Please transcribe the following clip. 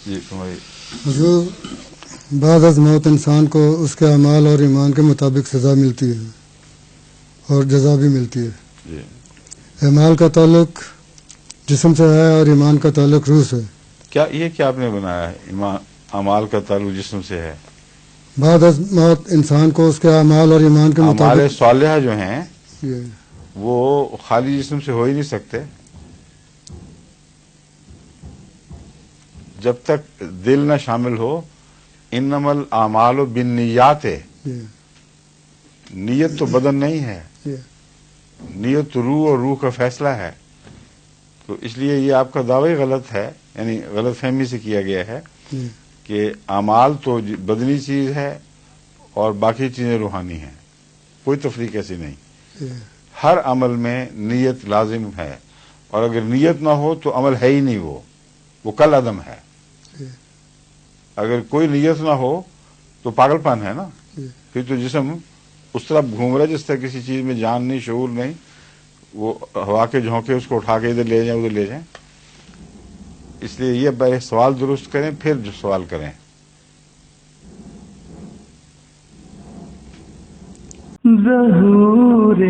جی تمہاری جو بعد از موت انسان کو اس کے اعمال اور ایمان کے مطابق سزا ملتی ہے اور جزا بھی ملتی ہے. جی اعمال کا تعلق جسم سے ہے اور ایمان کا تعلق روح سے. کیا آپ نے بنایا ہے؟ ایمان اعمال کا تعلق جسم سے ہے. بعد از موت انسان کو اس کے اعمال اور ایمان کے اعمال مطابق صالحہ جو ہیں یہ وہ خالی جسم سے ہو ہی نہیں سکتے جب تک دل نہ شامل ہو. انما الاعمال بالنیات ہے. یہ نیت تو بدن نہیں ہے، یہ نیت تو روح اور روح کا فیصلہ ہے. تو اس لیے یہ آپ کا دعوی غلط ہے، یعنی غلط فہمی سے کیا گیا ہے یہ کہ اعمال تو بدنی چیز ہے اور باقی چیزیں روحانی ہیں. کوئی تفریق ایسی نہیں. یہ ہر عمل میں نیت لازم ہے، اور اگر نیت نہ ہو تو عمل ہے ہی نہیں، وہ کل عدم ہے. اگر کوئی نیت نہ ہو تو پاگل پن ہے نا. پھر تو جسم اس طرح گھوم رہا ہے جس طرح کسی چیز میں جان نہیں، شعور نہیں. وہ ہوا کے جھونکے اس کو اٹھا کے ادھر لے جائیں ادھر لے جائیں. اس لیے یہ پہلے سوال درست کریں پھر جو سوال کریں. ظہور